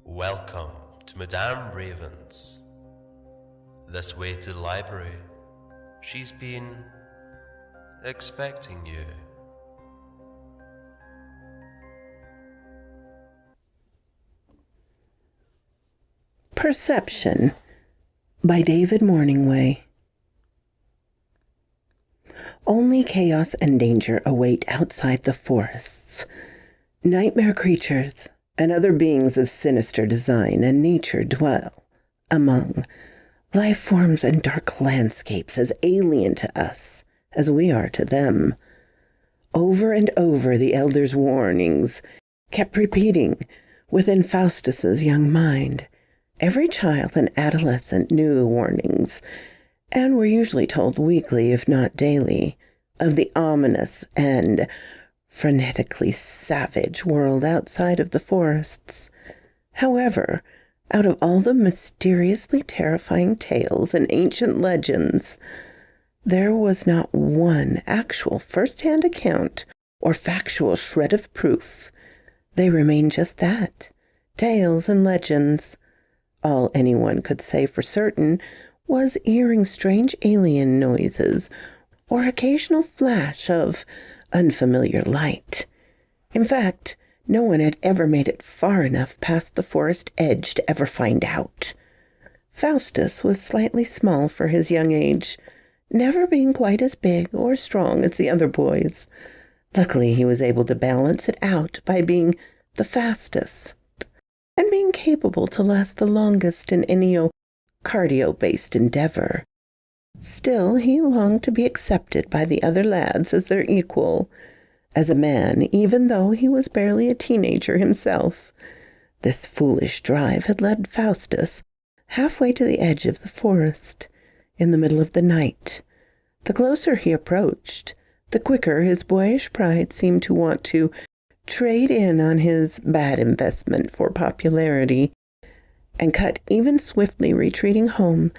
Welcome to Madame Raven's. This way to the library. She's been expecting you. Perception by David MorningWay. Only chaos and danger await outside the forests. Nightmare creatures and other beings of sinister design and nature dwell among life forms and dark landscapes as alien to us as we are to them. Over and over the elders' warnings kept repeating within Faustus's young mind. Every child and adolescent knew the warnings, and were usually told weekly, if not daily, of the ominous and frenetically savage world outside of the forests. However, out of all the mysteriously terrifying tales and ancient legends, there was not one actual first-hand account or factual shred of proof. They remained just that, tales and legends. All anyone could say for certain was hearing strange alien noises or occasional flash of unfamiliar light. In fact, no one had ever made it far enough past the forest edge to ever find out. Faustus was slightly small for his young age, never being quite as big or strong as the other boys. Luckily, he was able to balance it out by being the fastest and being capable to last the longest in any cardio-based endeavor. Still, he longed to be accepted by the other lads as their equal, as a man, even though he was barely a teenager himself. This foolish drive had led Faustus halfway to the edge of the forest, in the middle of the night. The closer he approached, the quicker his boyish pride seemed to want to trade in on his bad investment for popularity, and cut even swiftly retreating home.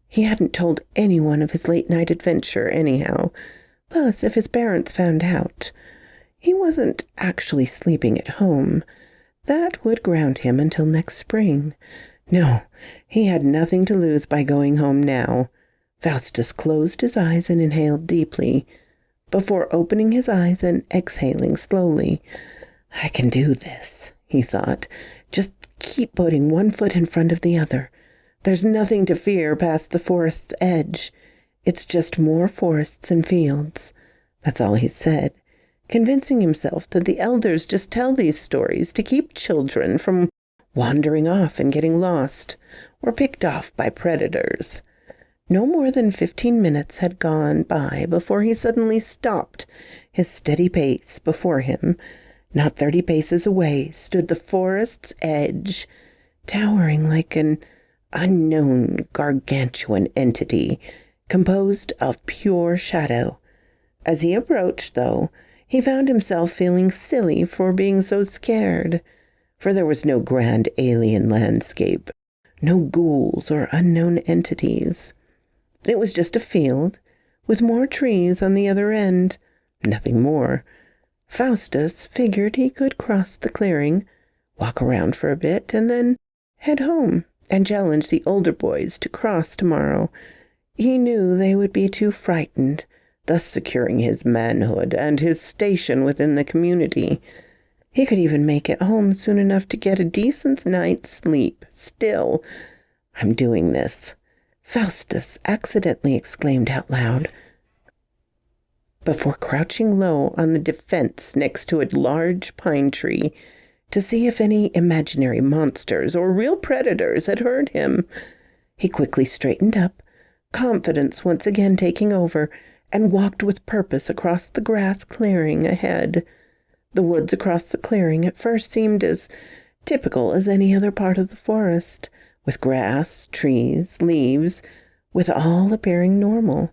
He hadn't told anyone of his late-night adventure anyhow. Plus, if his parents found out, he wasn't actually sleeping at home. That would ground him until next spring. No, he had nothing to lose by going home now. Faustus closed his eyes and inhaled deeply, before opening his eyes and exhaling slowly. I can do this, he thought. Just keep putting one foot in front of the other. There's nothing to fear past the forest's edge. It's just more forests and fields. That's all he said, convincing himself that the elders just tell these stories to keep children from wandering off and getting lost, or picked off by predators. No more than 15 minutes had gone by before he suddenly stopped his steady pace. Before him, not 30 paces away, stood the forest's edge, towering like an unknown gargantuan entity composed of pure shadow. As he approached, though, he found himself feeling silly for being so scared, for there was no grand alien landscape, no ghouls or unknown entities. It was just a field, with more trees on the other end, nothing more. Faustus figured he could cross the clearing, walk around for a bit, and then head home and challenge the older boys to cross tomorrow. He knew they would be too frightened, thus securing his manhood and his station within the community. He could even make it home soon enough to get a decent night's sleep. Still, I'm doing this, Faustus accidentally exclaimed out loud, before crouching low on the defense next to a large pine tree to see if any imaginary monsters or real predators had heard him. He quickly straightened up, confidence once again taking over, and walked with purpose across the grass clearing ahead. The woods across the clearing at first seemed as typical as any other part of the forest, with grass, trees, leaves, with all appearing normal.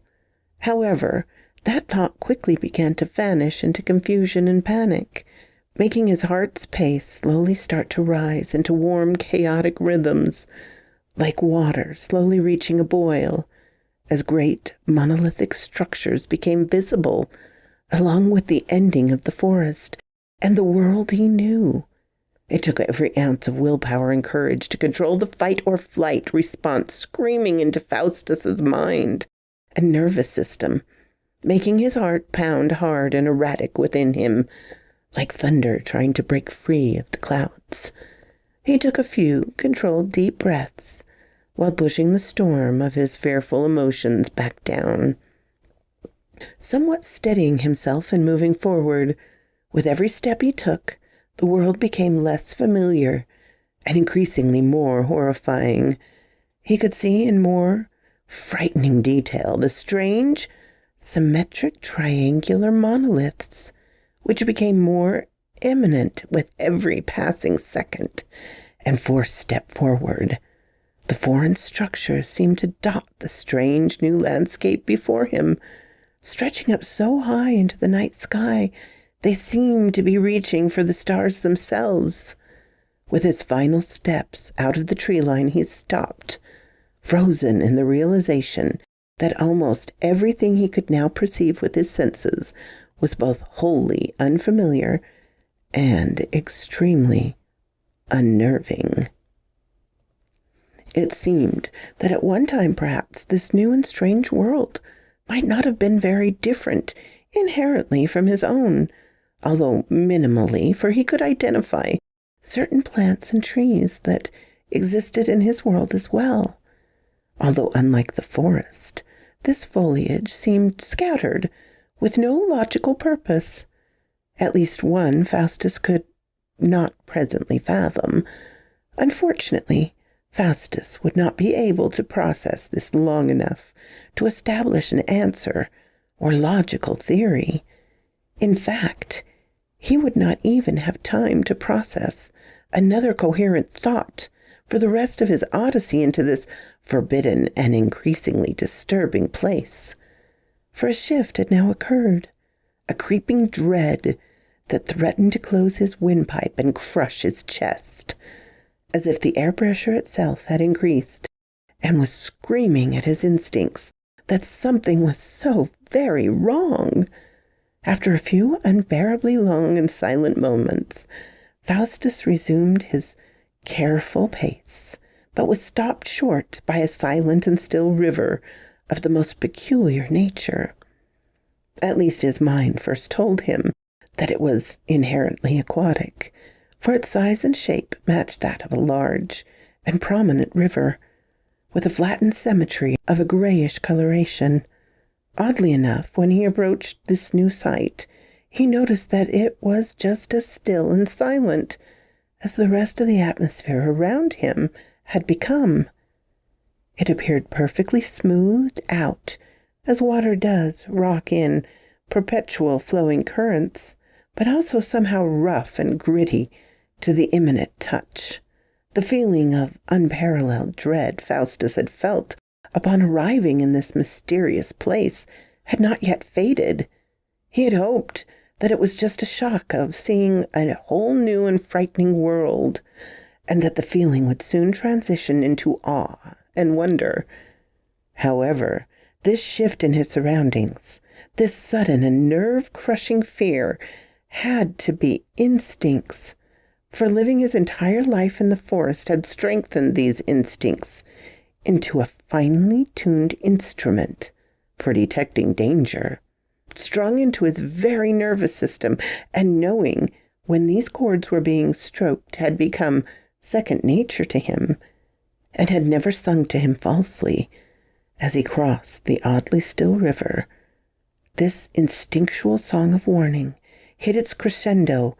However, that thought quickly began to vanish into confusion and panic, making his heart's pace slowly start to rise into warm, chaotic rhythms, like water slowly reaching a boil, as great monolithic structures became visible, along with the ending of the forest and the world he knew. It took every ounce of willpower and courage to control the fight or flight response screaming into Faustus's mind and nervous system, making his heart pound hard and erratic within him, like thunder trying to break free of the clouds. He took a few controlled deep breaths while pushing the storm of his fearful emotions back down. Somewhat steadying himself and moving forward, with every step he took, the world became less familiar and increasingly more horrifying. He could see in more frightening detail the strange, symmetric triangular monoliths, which became more imminent with every passing second and forced step forward. The foreign structures seemed to dot the strange new landscape before him, stretching up so high into the night sky they seemed to be reaching for the stars themselves. With his final steps out of the tree line, he stopped, frozen in the realization that almost everything he could now perceive with his senses was both wholly unfamiliar and extremely unnerving. It seemed that at one time, perhaps, this new and strange world might not have been very different inherently from his own, although minimally, for he could identify certain plants and trees that existed in his world as well. Although unlike the forest, this foliage seemed scattered with no logical purpose. At least one Faustus could not presently fathom. Unfortunately, Faustus would not be able to process this long enough to establish an answer or logical theory. In fact, he would not even have time to process another coherent thought for the rest of his odyssey into this forbidden and increasingly disturbing place. For a shift had now occurred, a creeping dread that threatened to close his windpipe and crush his chest, as if the air pressure itself had increased and was screaming at his instincts that something was so very wrong. After a few unbearably long and silent moments, Faustus resumed his careful pace, but was stopped short by a silent and still river of the most peculiar nature. At least his mind first told him that it was inherently aquatic, for its size and shape matched that of a large and prominent river, with a flattened symmetry of a grayish coloration. Oddly enough, when he approached this new sight, he noticed that it was just as still and silent as the rest of the atmosphere around him had become. It appeared perfectly smoothed out, as water does rock in perpetual flowing currents, but also somehow rough and gritty to the imminent touch. The feeling of unparalleled dread Faustus had felt upon arriving in this mysterious place had not yet faded. He had hoped that it was just a shock of seeing a whole new and frightening world, and that the feeling would soon transition into awe and wonder. However, this shift in his surroundings, this sudden and nerve-crushing fear, had to be instincts, for living his entire life in the forest had strengthened these instincts into a finely tuned instrument for detecting danger, strung into his very nervous system, and knowing when these chords were being stroked had become second nature to him, and had never sung to him falsely as he crossed the oddly still river. This instinctual song of warning hit its crescendo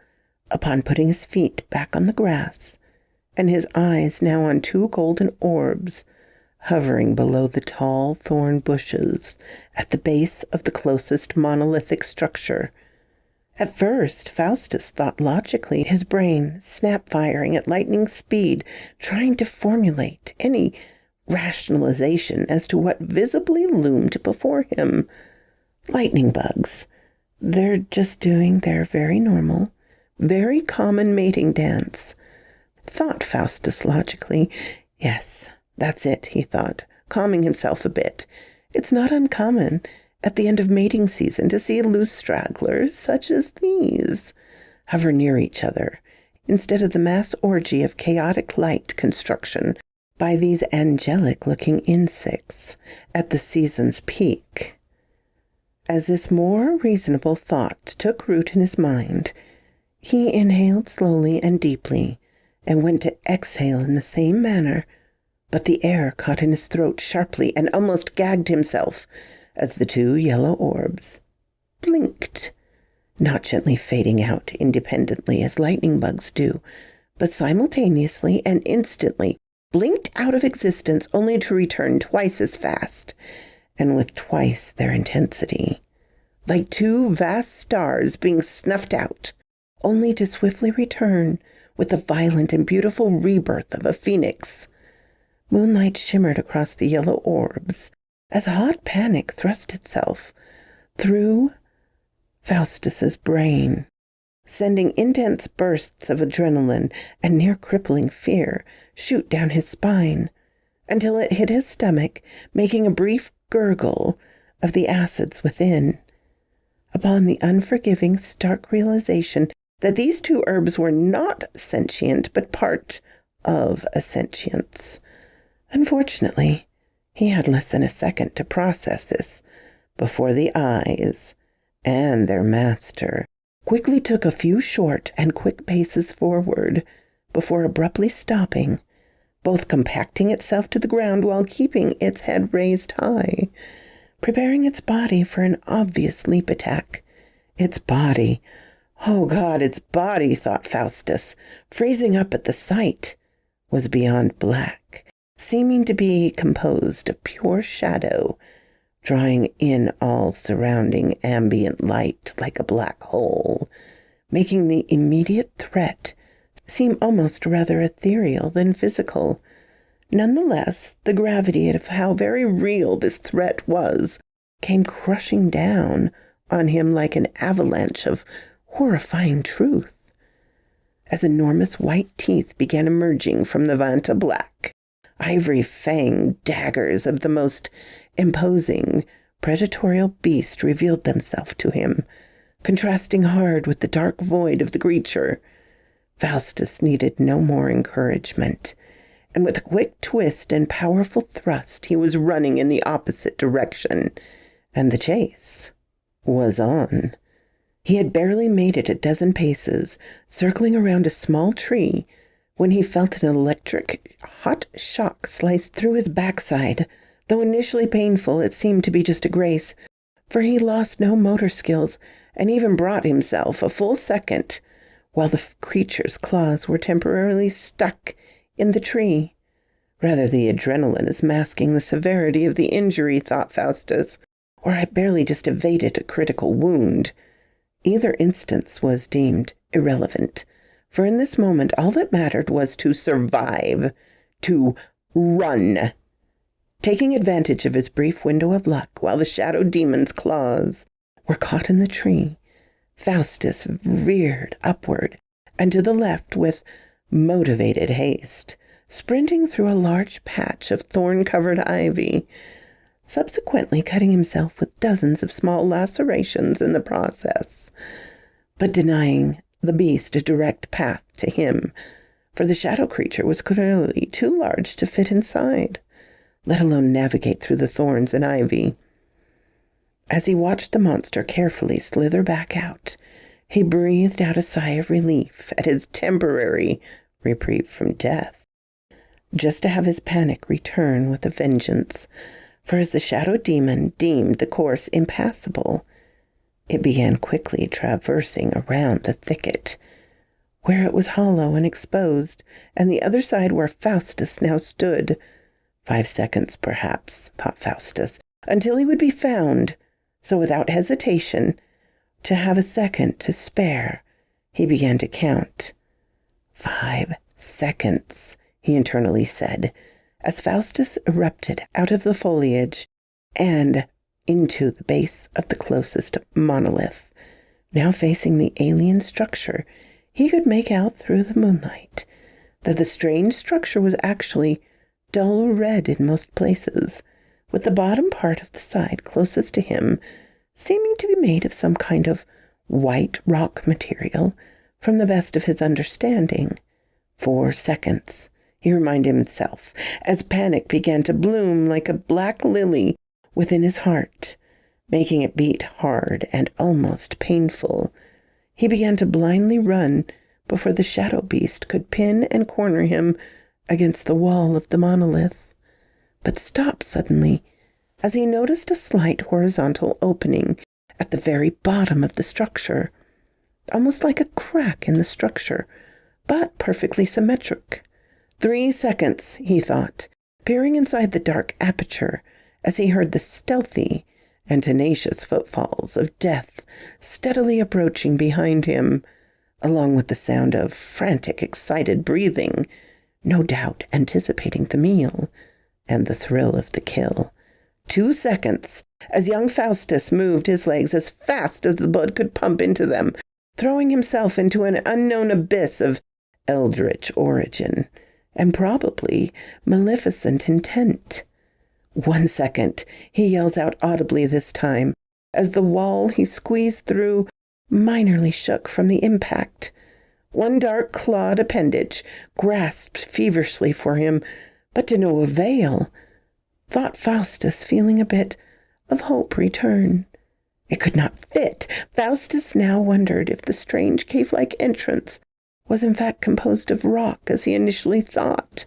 upon putting his feet back on the grass, and his eyes now on two golden orbs hovering below the tall thorn bushes at the base of the closest monolithic structure. At first, Faustus thought logically, his brain snap-firing at lightning speed, trying to formulate any rationalization as to what visibly loomed before him. Lightning bugs. They're just doing their very normal, very common mating dance, thought Faustus logically. Yes, that's it, he thought, calming himself a bit. It's not uncommon at the end of mating season to see loose stragglers such as these hover near each other instead of the mass orgy of chaotic light construction by these angelic-looking insects at the season's peak. As this more reasonable thought took root in his mind, he inhaled slowly and deeply and went to exhale in the same manner, but the air caught in his throat sharply and almost gagged himself as the two yellow orbs blinked, not gently fading out independently as lightning bugs do, but simultaneously and instantly blinked out of existence only to return twice as fast and with twice their intensity, like two vast stars being snuffed out, only to swiftly return with the violent and beautiful rebirth of a phoenix. Moonlight shimmered across the yellow orbs as a hot panic thrust itself through Faustus's brain, sending intense bursts of adrenaline and near-crippling fear shoot down his spine until it hit his stomach, making a brief gurgle of the acids within. Upon the unforgiving, stark realization that these two herbs were not sentient, but part of a sentience. Unfortunately, he had less than a second to process this before the eyes and their master quickly took a few short and quick paces forward before abruptly stopping, both compacting itself to the ground while keeping its head raised high, preparing its body for an obvious leap attack. Its body, oh God, its body, thought Faustus, freezing up at the sight, was beyond black, seeming to be composed of pure shadow, drawing in all surrounding ambient light like a black hole, making the immediate threat seem almost rather ethereal than physical. Nonetheless, the gravity of how very real this threat was came crushing down on him like an avalanche of horrifying truth, as enormous white teeth began emerging from the Vanta black, ivory-fanged daggers of the most imposing, predatorial beast revealed themselves to him, contrasting hard with the dark void of the creature. Faustus needed no more encouragement, and with a quick twist and powerful thrust he was running in the opposite direction, and the chase was on. He had barely made it a dozen paces, circling around a small tree, when he felt an electric hot shock slice through his backside. Though initially painful, it seemed to be just a grace, for he lost no motor skills and even brought himself a full second while the creature's claws were temporarily stuck in the tree. Rather, the adrenaline is masking the severity of the injury, thought Faustus, or I barely just evaded a critical wound. Either instance was deemed irrelevant, for in this moment all that mattered was to survive, to run. Taking advantage of his brief window of luck while the shadow demon's claws were caught in the tree, Faustus reared upward and to the left with motivated haste, sprinting through a large patch of thorn-covered ivy, subsequently cutting himself with dozens of small lacerations in the process, but denying the beast a direct path to him, for the shadow creature was clearly too large to fit inside, let alone navigate through the thorns and ivy. As he watched the monster carefully slither back out, he breathed out a sigh of relief at his temporary reprieve from death, just to have his panic return with a vengeance, for as the shadow demon deemed the course impassable, it began quickly traversing around the thicket, where it was hollow and exposed, and the other side where Faustus now stood. 5 seconds, perhaps, thought Faustus, until he would be found. So without hesitation, to have a second to spare, he began to count. 5 seconds, he internally said, as Faustus erupted out of the foliage and into the base of the closest monolith. Now facing the alien structure, he could make out through the moonlight that the strange structure was actually dull red in most places, with the bottom part of the side closest to him seeming to be made of some kind of white rock material from the best of his understanding. 4 seconds, he reminded himself, as panic began to bloom like a black lily within his heart, making it beat hard and almost painful. He began to blindly run before the shadow beast could pin and corner him against the wall of the monolith, but stopped suddenly as he noticed a slight horizontal opening at the very bottom of the structure, almost like a crack in the structure, but perfectly symmetric. 3 seconds, he thought, peering inside the dark aperture as he heard the stealthy and tenacious footfalls of death steadily approaching behind him, along with the sound of frantic, excited breathing, no doubt anticipating the meal and the thrill of the kill. 2 seconds, as young Faustus moved his legs as fast as the blood could pump into them, throwing himself into an unknown abyss of eldritch origin and probably maleficent intent. 1 second, he yells out audibly this time, as the wall he squeezed through minorly shook from the impact. One dark clawed appendage grasped feverishly for him, but to no avail, thought Faustus, feeling a bit of hope return. It could not fit. Faustus now wondered if the strange cave-like entrance was in fact composed of rock, as he initially thought,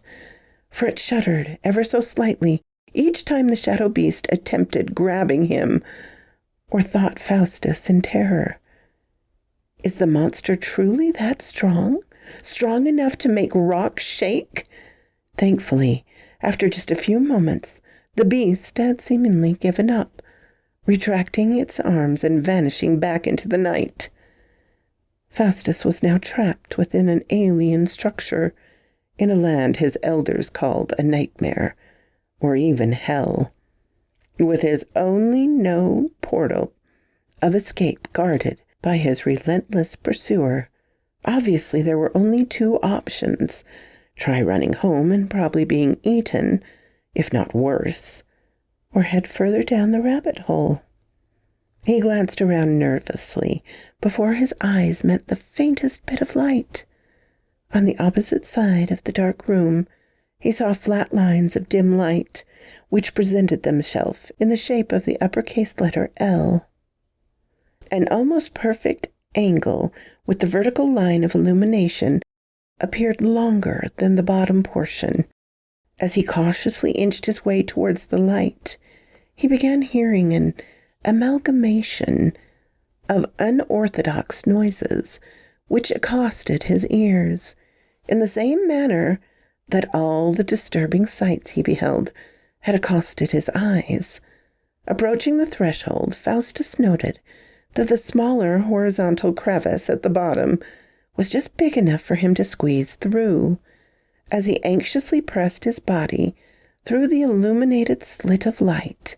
for it shuddered ever so slightly each time the shadow beast attempted grabbing him, or thought Faustus in terror. Is the monster truly that strong? Strong enough to make rock shake? Thankfully, after just a few moments, the beast had seemingly given up, retracting its arms and vanishing back into the night. Faustus was now trapped within an alien structure, in a land his elders called a nightmare, or even hell, with his only known portal of escape guarded by his relentless pursuer. Obviously, there were only 2 options: try running home and probably being eaten, if not worse, or head further down the rabbit hole. He glanced around nervously before his eyes met the faintest bit of light. On the opposite side of the dark room, he saw flat lines of dim light, which presented themselves in the shape of the uppercase letter L. An almost perfect angle with the vertical line of illumination appeared longer than the bottom portion. As he cautiously inched his way towards the light, he began hearing an amalgamation of unorthodox noises which accosted his ears in the same manner that all the disturbing sights he beheld had accosted his eyes. Approaching the threshold, Faustus noted that the smaller horizontal crevice at the bottom was just big enough for him to squeeze through. As he anxiously pressed his body through the illuminated slit of light,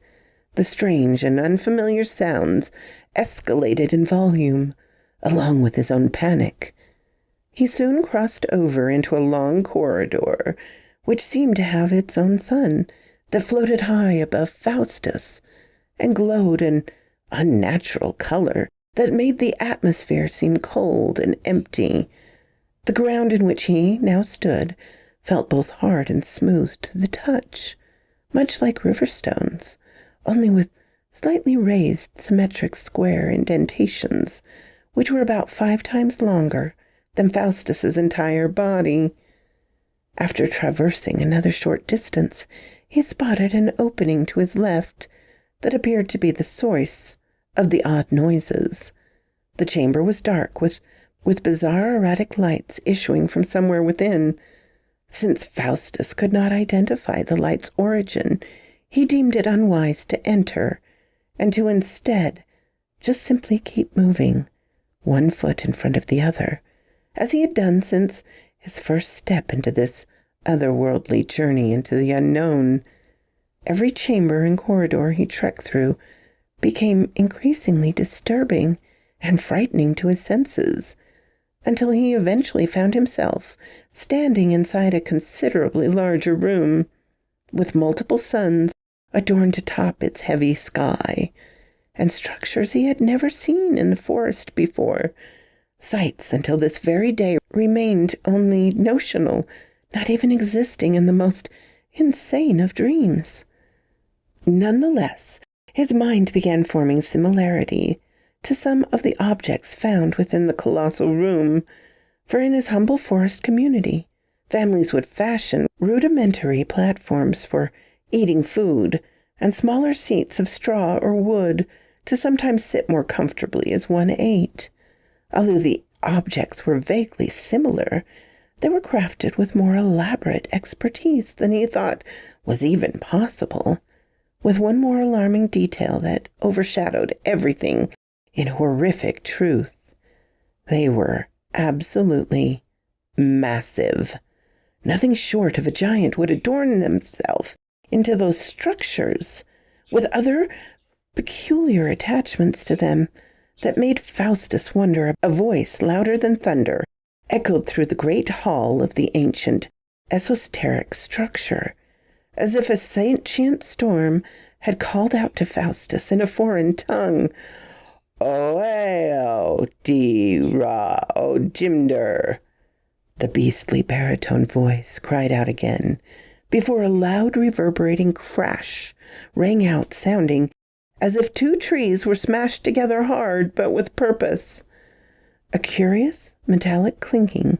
the strange and unfamiliar sounds escalated in volume, along with his own panic. He soon crossed over into a long corridor, which seemed to have its own sun, that floated high above Faustus, and glowed an unnatural color that made the atmosphere seem cold and empty. The ground in which he now stood felt both hard and smooth to the touch, much like river stones, only with slightly raised symmetric square indentations, which were about 5 times longer than Faustus's entire body. After traversing another short distance, he spotted an opening to his left that appeared to be the source of the odd noises. The chamber was dark, with bizarre erratic lights issuing from somewhere within. Since Faustus could not identify the light's origin, he deemed it unwise to enter, and to instead just simply keep moving, 1 foot in front of the other, as he had done since his first step into this otherworldly journey into the unknown. Every chamber and corridor he trekked through became increasingly disturbing and frightening to his senses, until he eventually found himself standing inside a considerably larger room, with multiple suns adorned to top its heavy sky, and structures he had never seen in the forest before, Sights until this very day remained only notional, not even existing in the most insane of dreams. Nonetheless, his mind began forming similarity to some of the objects found within the colossal room, for in his humble forest community, families would fashion rudimentary platforms for eating food and smaller seats of straw or wood to sometimes sit more comfortably as one ate. Although the objects were vaguely similar, they were crafted with more elaborate expertise than he thought was even possible, with one more alarming detail that overshadowed everything in horrific truth. They were absolutely massive. Nothing short of a giant would adorn themselves into those structures, with other peculiar attachments to them that made Faustus wonder. A voice louder than thunder echoed through the great hall of the ancient, esoteric structure, as if a sentient storm had called out to Faustus in a foreign tongue, "Oeo di ra o jimder." The beastly baritone voice cried out again, before a loud reverberating crash rang out, sounding as if two trees were smashed together hard, but with purpose. A curious metallic clinking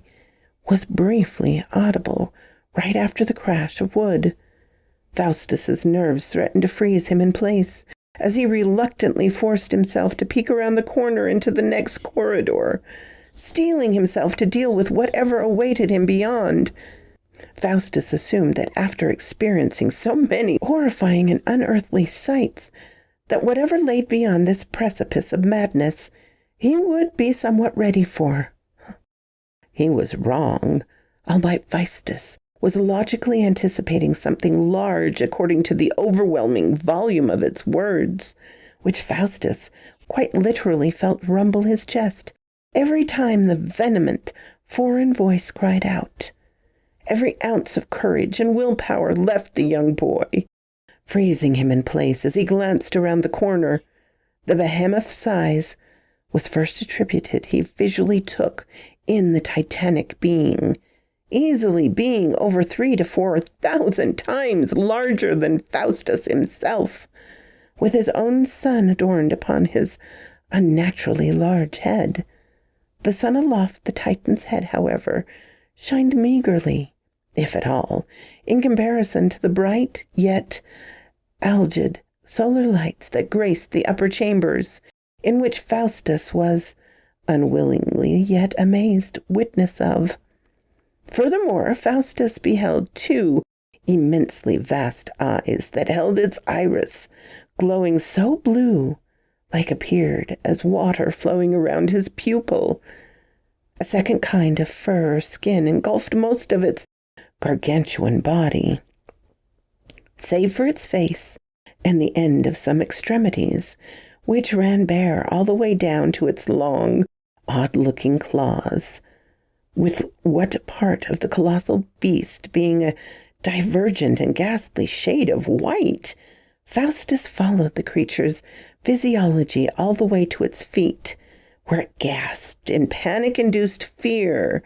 was briefly audible right after the crash of wood. Faustus's nerves threatened to freeze him in place as he reluctantly forced himself to peek around the corner into the next corridor, steeling himself to deal with whatever awaited him beyond. Faustus assumed that after experiencing so many horrifying and unearthly sights, that whatever lay beyond this precipice of madness, he would be somewhat ready for. He was wrong, albeit Faustus was logically anticipating something large according to the overwhelming volume of its words, which Faustus quite literally felt rumble his chest every time the vehement foreign voice cried out. Every ounce of courage and willpower left the young boy, freezing him in place as he glanced around the corner. The behemoth's size was first attributed, he visually took in the titanic being, easily being over 3,000 to 4,000 times larger than Faustus himself, with his own sun adorned upon his unnaturally large head. The sun aloft the Titan's head, however, shined meagerly, if at all, in comparison to the bright yet algid solar lights that graced the upper chambers, in which Faustus was, unwillingly yet amazed, witness of. Furthermore, Faustus beheld two immensely vast eyes that held its iris, glowing so blue, like appeared as water flowing around his pupil. A second kind of fur or skin engulfed most of its gargantuan body, save for its face and the end of some extremities, which ran bare all the way down to its long, odd-looking claws, with what part of the colossal beast being a divergent and ghastly shade of white. Faustus followed the creature's physiology all the way to its feet, where it gasped in panic-induced fear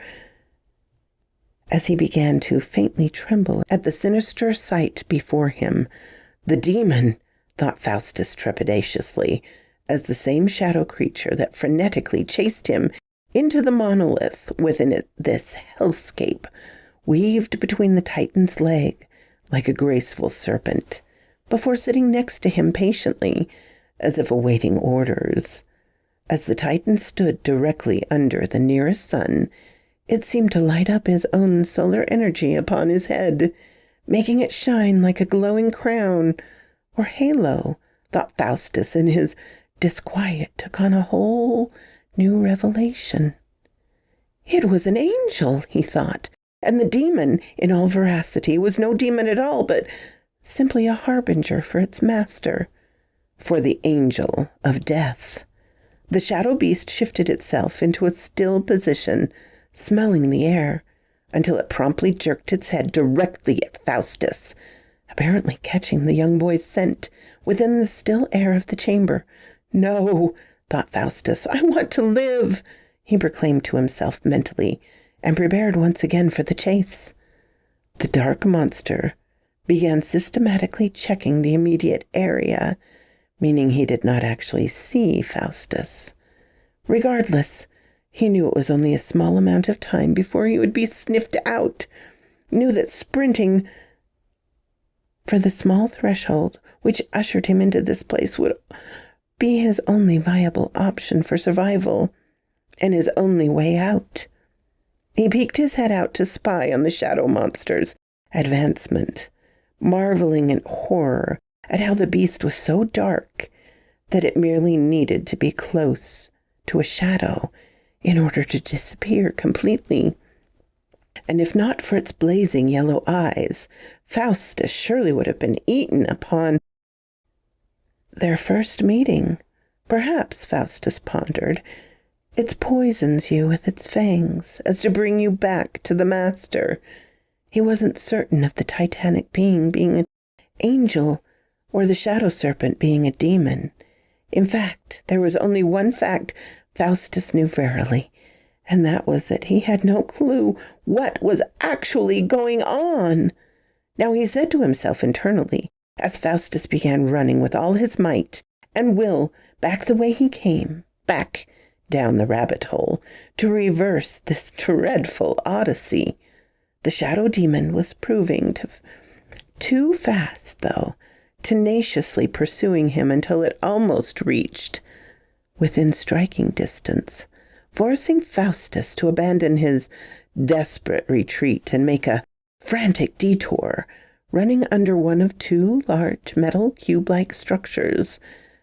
as he began to faintly tremble at the sinister sight before him. The demon, thought Faustus trepidatiously, as the same shadow creature that frenetically chased him into the monolith within this hellscape, weaved between the Titan's leg like a graceful serpent, before sitting next to him patiently, as if awaiting orders. As the Titan stood directly under the nearest sun, it seemed to light up his own solar energy upon his head, making it shine like a glowing crown or halo, thought Faustus, and his disquiet took on a whole new revelation. It was an angel, he thought, and the demon, in all veracity, was no demon at all, but simply a harbinger for its master, for the angel of death. The shadow beast shifted itself into a still position, smelling the air, until it promptly jerked its head directly at Faustus, apparently catching the young boy's scent within the still air of the chamber. "No," thought Faustus, "I want to live." he proclaimed to himself mentally, and prepared once again for the chase. The dark monster began systematically checking the immediate area, meaning he did not actually see Faustus. Regardless, he knew it was only a small amount of time before he would be sniffed out, knew that sprinting for the small threshold which ushered him into this place would be his only viable option for survival, and his only way out. He peeked his head out to spy on the shadow monster's advancement, marveling in horror at how the beast was so dark that it merely needed to be close to a shadow in order to disappear completely. And if not for its blazing yellow eyes, Faustus surely would have been eaten upon their first meeting. Perhaps, Faustus pondered, it poisons you with its fangs as to bring you back to the master. He wasn't certain of the titanic being an angel or the shadow serpent being a demon. In fact, there was only one fact Faustus knew verily, and that was that he had no clue what was actually going on. Now he said to himself internally, as Faustus began running with all his might and will back the way he came, back down the rabbit hole, to reverse this dreadful odyssey. The shadow demon was proving too fast, though, tenaciously pursuing him until it almost reached within striking distance, forcing Faustus to abandon his desperate retreat and make a frantic detour, running under one of two large metal cube-like structures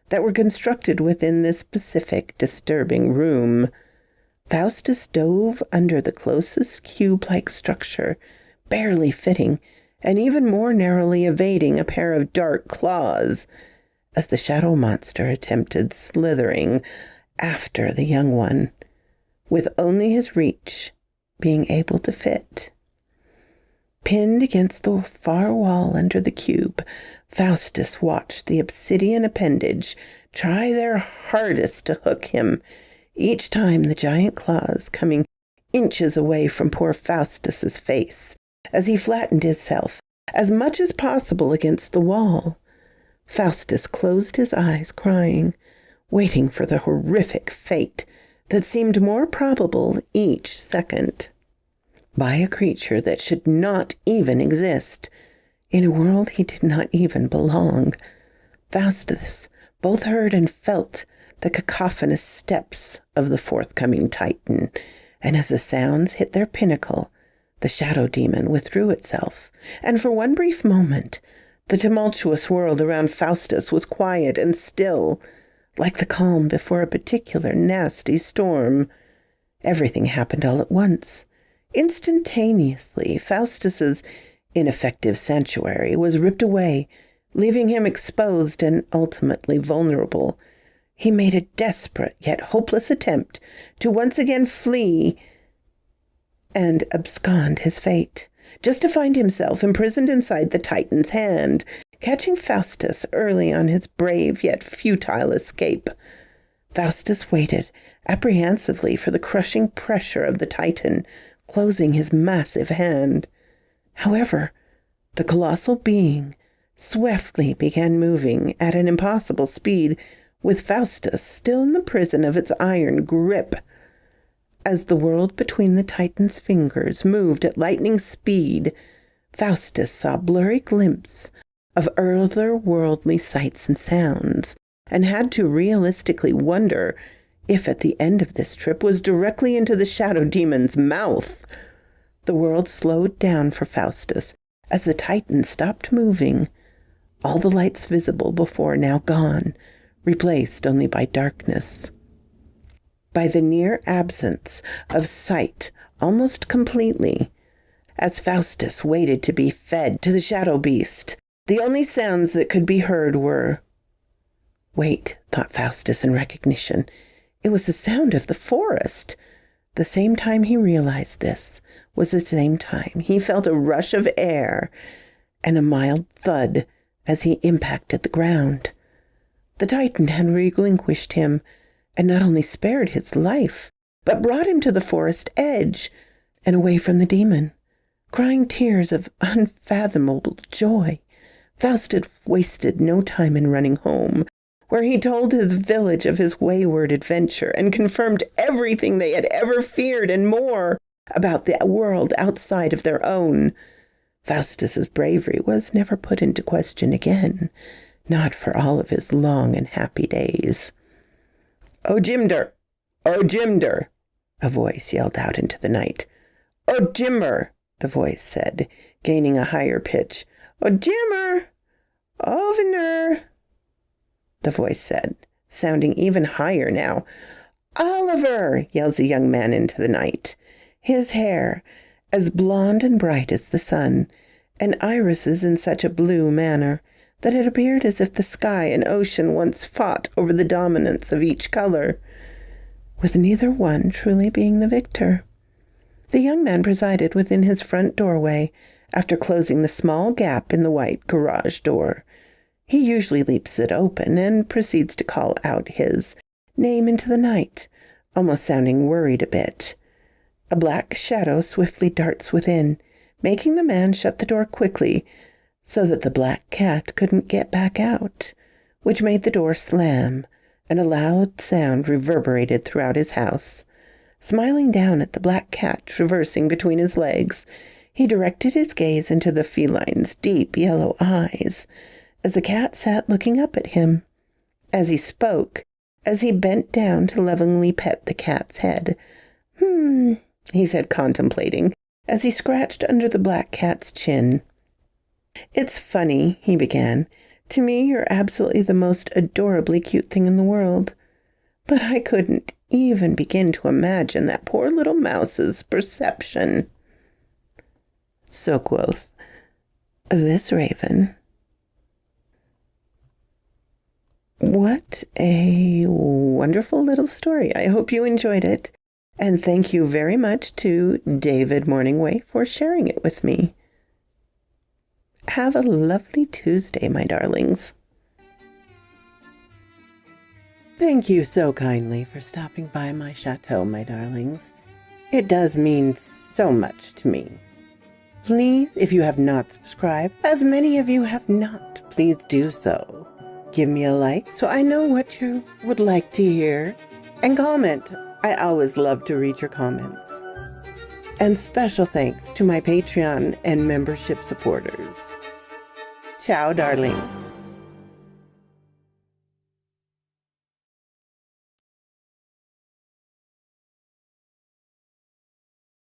that were constructed within this specific disturbing room. Faustus dove under the closest cube-like structure, barely fitting, and even more narrowly evading a pair of dark claws, as the shadow monster attempted slithering after the young one, with only his reach being able to fit. Pinned against the far wall under the cube, Faustus watched the obsidian appendage try their hardest to hook him, each time the giant claws coming inches away from poor Faustus's face as he flattened himself as much as possible against the wall. Faustus closed his eyes, crying, waiting for the horrific fate that seemed more probable each second. By a creature that should not even exist, in a world he did not even belong. Faustus both heard and felt the cacophonous steps of the forthcoming Titan, and as the sounds hit their pinnacle, the shadow demon withdrew itself, and for one brief moment, the tumultuous world around Faustus was quiet and still, like the calm before a particular nasty storm. Everything happened all at once. Instantaneously, Faustus's ineffective sanctuary was ripped away, leaving him exposed and ultimately vulnerable. He made a desperate yet hopeless attempt to once again flee and abscond his fate, just to find himself imprisoned inside the Titan's hand, catching Faustus early on his brave yet futile escape. Faustus waited apprehensively for the crushing pressure of the Titan, closing his massive hand. However, the colossal being swiftly began moving at an impossible speed, with Faustus still in the prison of its iron grip. As the world between the Titan's fingers moved at lightning speed, Faustus saw a blurry glimpse of otherworldly sights and sounds, and had to realistically wonder if at the end of this trip was directly into the shadow demon's mouth. The world slowed down for Faustus as the Titan stopped moving, all the lights visible before now gone, replaced only by darkness. By the near absence of sight almost completely, as Faustus waited to be fed to the shadow beast, the only sounds that could be heard were... Wait, thought Faustus in recognition. It was the sound of the forest. The same time he realized this was the same time he felt a rush of air and a mild thud as he impacted the ground. The Titan had relinquished him, and not only spared his life, but brought him to the forest edge and away from the demon. Crying tears of unfathomable joy, Faust had wasted no time in running home, where he told his village of his wayward adventure and confirmed everything they had ever feared and more about the world outside of their own. Faustus's bravery was never put into question again, not for all of his long and happy days. "O Jimder! O Jimder!" a voice yelled out into the night. "O Jimmer!" the voice said, gaining a higher pitch. "O Jimmer! Ovener!" the voice said, sounding even higher now. "Oliver!" yells a young man into the night, his hair as blonde and bright as the sun, and irises in such a blue manner that it appeared as if the sky and ocean once fought over the dominance of each color, with neither one truly being the victor. The young man presided within his front doorway after closing the small gap in the white garage door. He usually leaps it open and proceeds to call out his name into the night, almost sounding worried a bit. A black shadow swiftly darts within, making the man shut the door quickly so that the black cat couldn't get back out, which made the door slam, and a loud sound reverberated throughout his house. Smiling down at the black cat traversing between his legs, he directed his gaze into the feline's deep yellow eyes, as the cat sat looking up at him. As he spoke, as he bent down to lovingly pet the cat's head, he said, contemplating, as he scratched under the black cat's chin. "It's funny," he began. "To me, you're absolutely the most adorably cute thing in the world. But I couldn't even begin to imagine that poor little mouse's perception." So quoth this raven. What a wonderful little story. I hope you enjoyed it. And thank you very much to David MorningWay for sharing it with me. Have a lovely Tuesday, my darlings. Thank you so kindly for stopping by my chateau, my darlings. It does mean so much to me. Please, if you have not subscribed, as many of you have not, please do so. Give me a like so I know what you would like to hear. And comment. I always love to read your comments. And special thanks to my Patreon and membership supporters. Ciao, darlings.